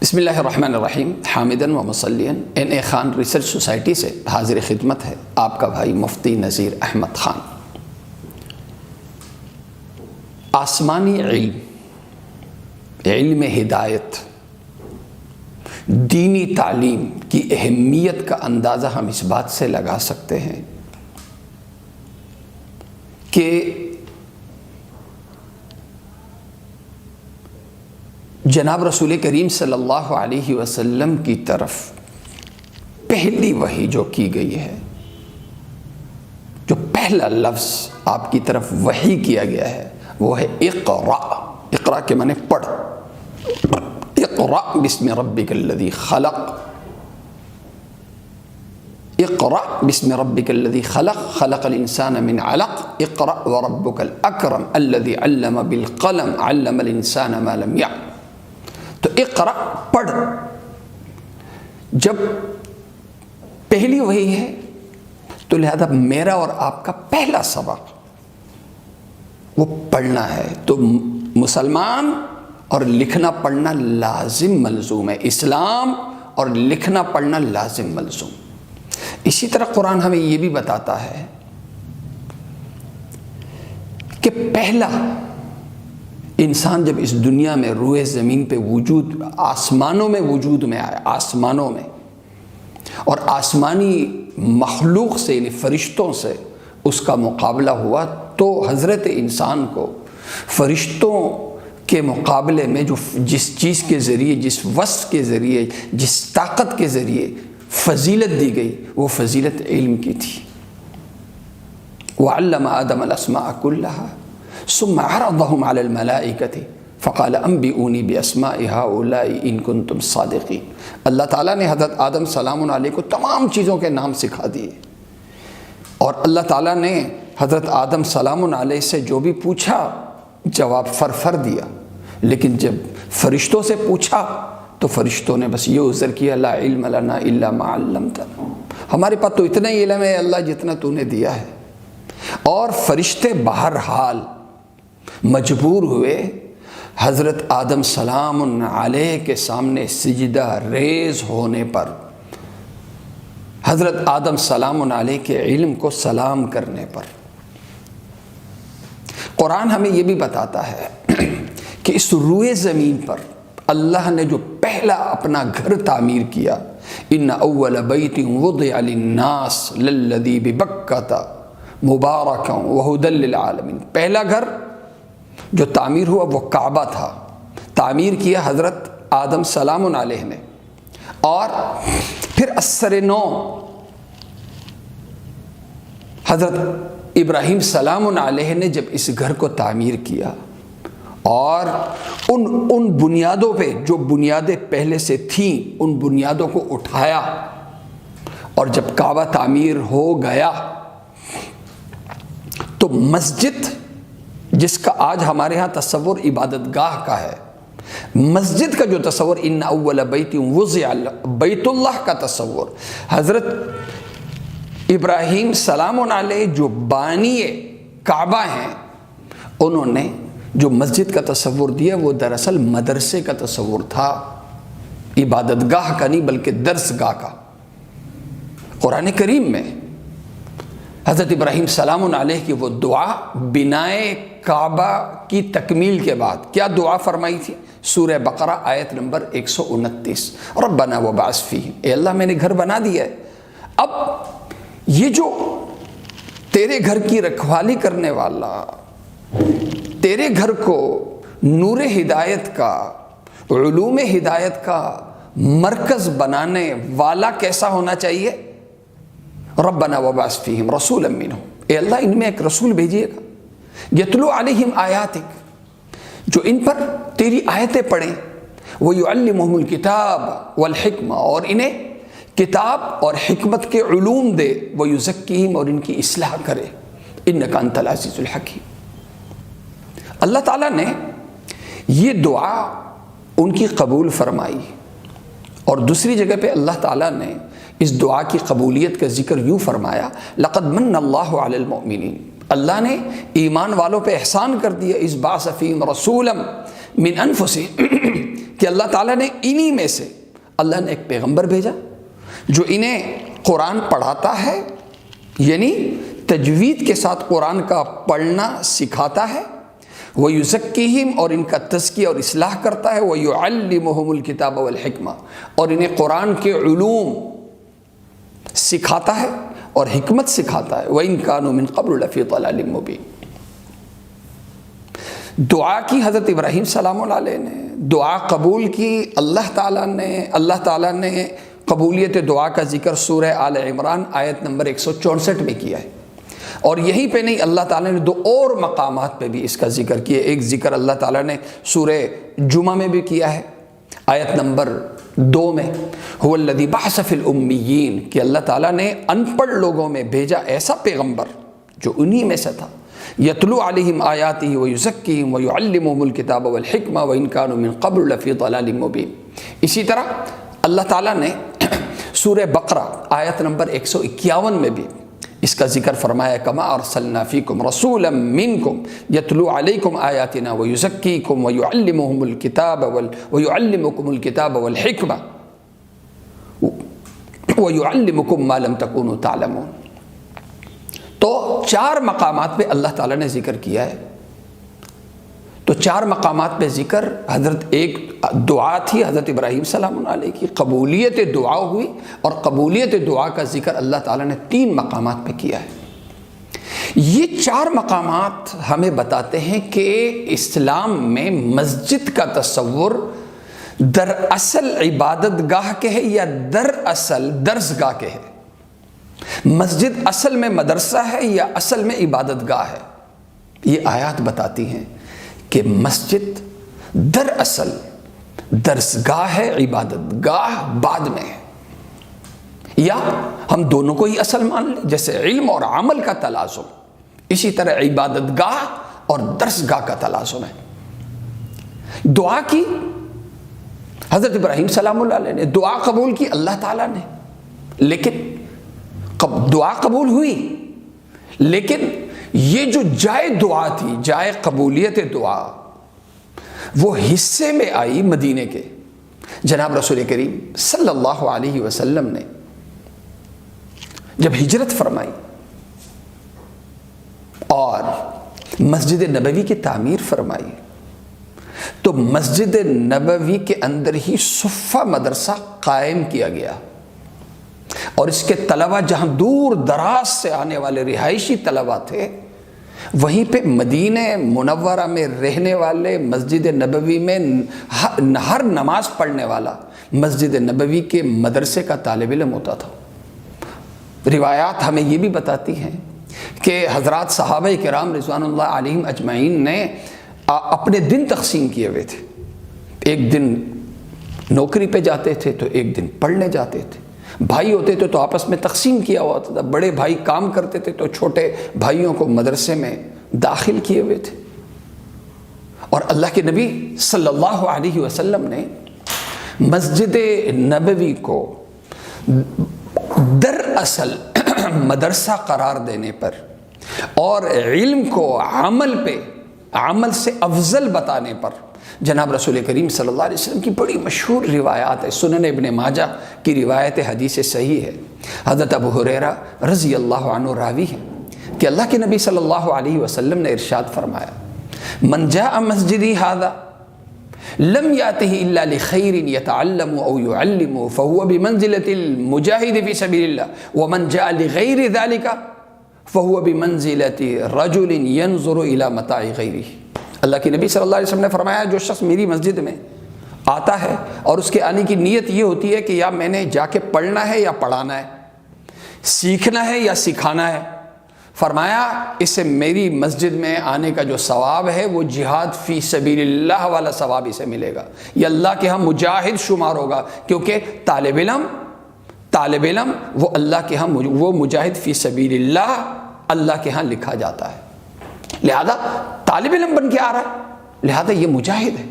بسم اللہ الرحمن الرحیم، حامدن و مصلین این اے خان ریسرچ سوسائٹی سے حاضر خدمت ہے آپ کا بھائی مفتی نذیر احمد خان۔ آسمانی علم ہدایت، دینی تعلیم کی اہمیت کا اندازہ ہم اس بات سے لگا سکتے ہیں کہ جناب رسول کریم صلی اللہ علیہ وسلم کی طرف پہلی وحی جو کی گئی ہے، جو پہلا لفظ آپ کی طرف وحی کیا گیا ہے وہ ہے اقرأ۔ اقرأ کے معنی پڑھ، اقرأ بسم ربک الذی خلق، اقرأ بسم ربک الذی خلق، خلق الانسان من علق، اقرأ وربک الاکرم الذی علم بالقلم، علم الانسان ما لم يعلم۔ تو اقرأ پڑھ، جب پہلی وحی ہے تو لہذا میرا اور آپ کا پہلا سبق وہ پڑھنا ہے۔ تو مسلمان اور لکھنا پڑھنا لازم ملزوم ہے، اسلام اور لکھنا پڑھنا لازم ملزوم۔ اسی طرح قرآن ہمیں یہ بھی بتاتا ہے کہ پہلا انسان جب اس دنیا میں روئے زمین پہ آسمانوں میں وجود میں آیا، آسمانوں میں، اور آسمانی مخلوق سے یعنی فرشتوں سے اس کا مقابلہ ہوا، تو حضرت انسان کو فرشتوں کے مقابلے میں جس چیز کے ذریعے، جس وصف کے ذریعے، جس طاقت کے ذریعے فضیلت دی گئی وہ فضیلت علم کی تھی۔ وَعَلَّمَ آدَمَ الْأَسْمَاءَ كُلَّهَا ثم عرضهم على الملائکة فقال انبئونی باسماء هؤلاء ان کنتم صادقین۔ اللہ تعالیٰ نے حضرت آدم سلام علیہ کو تمام چیزوں کے نام سکھا دیے، اور اللہ تعالیٰ نے حضرت آدم سلام علیہ سے جو بھی پوچھا جواب فر دیا، لیکن جب فرشتوں سے پوچھا تو فرشتوں نے بس یہ عذر کیا، لا علم لنا الا ما علمتنا، ہمارے پاس تو اتنا ہی علم ہے اللہ جتنا تو نے دیا ہے۔ اور فرشتے بہرحال مجبور ہوئے حضرت آدم سلام علیہ کے سامنے سجدہ ریز ہونے پر، حضرت آدم سلام علیہ کے علم کو سلام کرنے پر۔ قرآن ہمیں یہ بھی بتاتا ہے کہ اس روئے زمین پر اللہ نے جو پہلا اپنا گھر تعمیر کیا، ان اول بیت وضع للناس للذی ببکۃ مبارکا وہدی للعالمین، پہلا گھر جو تعمیر ہوا وہ کعبہ تھا، تعمیر کیا حضرت آدم سلام علیہ نے، اور پھر اثر نو حضرت ابراہیم سلام علیہ نے جب اس گھر کو تعمیر کیا، اور ان بنیادوں پہ جو بنیادیں پہلے سے تھیں ان بنیادوں کو اٹھایا، اور جب کعبہ تعمیر ہو گیا تو مسجد جس کا آج ہمارے ہاں تصور عبادت گاہ کا ہے، مسجد کا جو تصور ان اول بیت وضع بیت اللہ کا تصور، حضرت ابراہیم سلام علیہ جو بانی کعبہ ہیں انہوں نے جو مسجد کا تصور دیا وہ دراصل مدرسے کا تصور تھا، عبادت گاہ کا نہیں بلکہ درس گاہ کا۔ قرآن کریم میں حضرت ابراہیم سلام علیہ کی وہ دعا بنائے کعبہ کی تکمیل کے بعد کیا دعا فرمائی تھی؟ سورہ بقرہ آیت نمبر 129، ربنا وبعث فیہم، اے اللہ میں نے گھر بنا دیا ہے، اب یہ جو تیرے گھر کی رکھوالی کرنے والا، تیرے گھر کو نور ہدایت کا، علوم ہدایت کا مرکز بنانے والا کیسا ہونا چاہیے؟ ربنا وبعث فیہم رسولا منہم، اے اللہ ان میں ایک رسول بھیجیے گا، یتلو علیہم آیاتک، جو ان پر تیری آیتیں پڑھیں، ویعلمہم الکتاب والحکمہ، اور انہیں کتاب اور حکمت کے علوم دے، ویزکیہم، اور ان کی اصلاح کرے، انک انت العزیز الحکیم۔ اللہ تعالیٰ نے یہ دعا ان کی قبول فرمائی، اور دوسری جگہ پہ اللہ تعالیٰ نے اس دعا کی قبولیت کا ذکر یوں فرمایا، لقد من اللہ علی المؤمنین، اللہ نے ایمان والوں پہ احسان کر دیا، اذ بعث فیہم رسولا من انفسہم، کہ اللہ تعالیٰ نے انہی میں سے اللہ نے ایک پیغمبر بھیجا جو انہیں قرآن پڑھاتا ہے، یعنی تجوید کے ساتھ قرآن کا پڑھنا سکھاتا ہے، وَيُزَكِّيهِمْ اور ان کا تزکیہ اور اصلاح کرتا ہے، وَيُعَلِّمُهُمُ الْكِتَابَ وَالْحِكْمَةَ اور انہیں قرآن کے علوم سکھاتا ہے اور حکمت سکھاتا ہے، وَإِن كَانُوا مِن قَبْلُ لَفِي ضَلَالٍ مُبِينٍ۔ دعا کی حضرت ابراہیم سلام اللہ علیہ نے، دعا قبول کی اللہ تعالیٰ نے قبولیت دعا کا ذکر سورہ آل عمران آیت نمبر 164 میں کیا ہے، اور یہیں پہ نہیں، اللہ تعالیٰ نے 2 اور مقامات پہ بھی اس کا ذکر کیا۔ ایک ذکر اللہ تعالیٰ نے سورہ جمعہ میں بھی کیا ہے آیت نمبر 2 میں، هو الذی بعث فی الامیین، کہ اللہ تعالیٰ نے ان پڑھ لوگوں میں بھیجا ایسا پیغمبر جو انہی میں سے تھا، یتلو علیہم آیاتہ ویزکیہم ویعلمہم الکتاب والحکمہ وان کانوا من قبل لفی ضلال مبین۔ اسی طرح اللہ تعالیٰ نے سورہ بقرہ آیت نمبر 151 میں بھی اس کا ذکر فرمایا، کما ارسلنا فیکم رسولا منکم یتلو علیکم آیاتنا ویزکیکم ویعلمکم الکتاب والحکمہ ویعلمکم ما لم تکونوا تعلمون۔ تو 4 مقامات پہ اللہ تعالیٰ نے ذکر کیا ہے، تو 4 مقامات پہ ذکر حضرت ایک دعا تھی حضرت ابراہیم سلام اللہ علیہ کی، قبولیت دعا ہوئی، اور قبولیت دعا کا ذکر اللہ تعالیٰ نے 3 مقامات پہ کیا ہے۔ یہ 4 مقامات ہمیں بتاتے ہیں کہ اسلام میں مسجد کا تصور دراصل عبادت گاہ کے ہے یا دراصل درس گاہ کے ہے۔ مسجد اصل میں مدرسہ ہے یا اصل میں عبادت گاہ ہے؟ یہ آیات بتاتی ہیں کہ مسجد دراصل درس گاہ ہے، عبادت گاہ بعد میں ہے، یا ہم دونوں کو ہی اصل مان لیں، جیسے علم اور عمل کا تلازم، اسی طرح عبادت گاہ اور درس گاہ کا تلازم ہے۔ دعا کی حضرت ابراہیم سلام اللہ علیہ نے، دعا قبول کی اللہ تعالیٰ نے، لیکن دعا قبول ہوئی، لیکن یہ جو جائے دعا تھی، جائے قبولیت دعا، وہ حصے میں آئی مدینے کے جناب رسول کریم صلی اللہ علیہ وسلم نے جب ہجرت فرمائی اور مسجد نبوی کی تعمیر فرمائی، تو مسجد نبوی کے اندر ہی صفہ مدرسہ قائم کیا گیا، اور اس کے طلبہ جہاں دور دراز سے آنے والے رہائشی طلبہ تھے، وہیں پہ مدینہ منورہ میں رہنے والے مسجد نبوی میں ہر نماز پڑھنے والا مسجد نبوی کے مدرسے کا طالب علم ہوتا تھا۔ روایات ہمیں یہ بھی بتاتی ہیں کہ حضرات صحابہ کرام رضوان اللہ علیہم اجمعین نے اپنے دن تقسیم کیے ہوئے تھے، ایک دن نوکری پہ جاتے تھے تو ایک دن پڑھنے جاتے تھے، بھائی ہوتے تھے تو آپس میں تقسیم کیا ہوا تھا، بڑے بھائی کام کرتے تھے تو چھوٹے بھائیوں کو مدرسے میں داخل کیے ہوئے تھے۔ اور اللہ کے نبی صلی اللہ علیہ وسلم نے مسجد نبوی کو دراصل مدرسہ قرار دینے پر اور علم کو عمل سے افضل بتانے پر جناب رسول کریم صلی اللہ علیہ وسلم کی بڑی مشہور روایات ہے، سنن ابن ماجہ کی روایت حدیث صحیح ہے، حضرت ابو ہریرہ رضی اللہ عنہ راوی ہے کہ اللہ کے نبی صلی اللہ علیہ وسلم نے ارشاد فرمایا، من جاء مسجدی ھذا لم یاتہ الا لخیر یتعلم او یعلم فهو بمنزلة المجاہد فی سبیل اللہ ومن جاء لغیر ذلك فهو بمنزلة رجل ينظر الى متاع غیرہ۔ اللہ کے نبی صلی اللہ علیہ وسلم نے فرمایا، جو شخص میری مسجد میں آتا ہے اور اس کے آنے کی نیت یہ ہوتی ہے کہ یا میں نے جا کے پڑھنا ہے یا پڑھانا ہے، سیکھنا ہے یا سکھانا ہے، فرمایا اسے میری مسجد میں آنے کا جو ثواب ہے وہ جہاد فی سبیل اللہ والا ثواب اسے ملے گا، یہ اللہ کے ہاں مجاہد شمار ہوگا، کیونکہ طالب علم وہ اللہ کے ہاں وہ مجاہد فی سبیل اللہ کے ہاں لکھا جاتا ہے، لہذا طالب علم بن کے آ رہا ہے، لہذا یہ مجاہد ہے،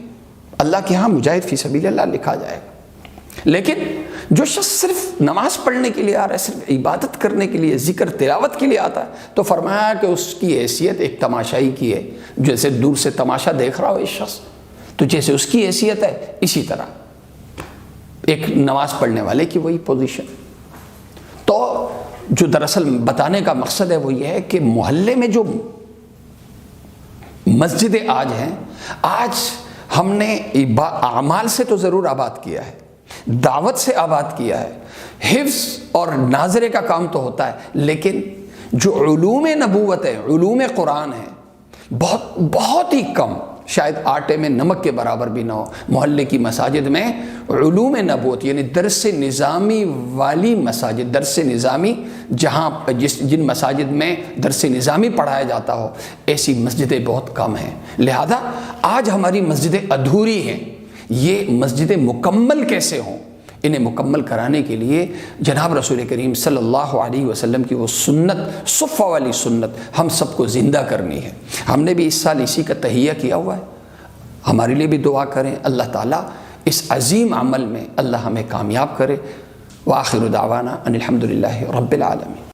اللہ کے ہاں مجاہد فی سبیل اللہ لکھا جائے گا۔ لیکن جو شخص صرف نماز پڑھنے کے لیے آ رہا ہے، صرف عبادت کرنے کے لیے، ذکر تلاوت کے لیے آتا ہے، تو فرمایا کہ اس کی حیثیت ایک تماشائی کی ہے، جیسے دور سے تماشا دیکھ رہا ہو ایک شخص، تو جیسے اس کی حیثیت ہے اسی طرح ایک نماز پڑھنے والے کی وہی پوزیشن۔ تو جو دراصل بتانے کا مقصد ہے وہ یہ ہے کہ محلے میں جو مسجدیں آج ہیں، آج ہم نے اعمال سے تو ضرور آباد کیا ہے، دعوت سے آباد کیا ہے، حفظ اور ناظرے کا کام تو ہوتا ہے، لیکن جو علوم نبوت ہے، علوم قرآن ہے، بہت ہی کم، شاید آٹے میں نمک کے برابر بھی نہ ہو۔ محلے کی مساجد میں علوم نبوت یعنی درس نظامی والی مساجد، درس نظامی جہاں جن مساجد میں درس نظامی پڑھایا جاتا ہو، ایسی مسجدیں بہت کم ہیں۔ لہذا آج ہماری مسجدیں ادھوری ہیں۔ یہ مسجدیں مکمل کیسے ہوں؟ انہیں مکمل کرانے کے لیے جناب رسول کریم صلی اللہ علیہ وسلم کی وہ سنت، صفہ والی سنت ہم سب کو زندہ کرنی ہے۔ ہم نے بھی اس سال اسی کا تہیہ کیا ہوا ہے، ہمارے لیے بھی دعا کریں، اللہ تعالیٰ اس عظیم عمل میں اللہ ہمیں کامیاب کرے۔ وآخر دعوانا ان الحمد للہ رب العالمین۔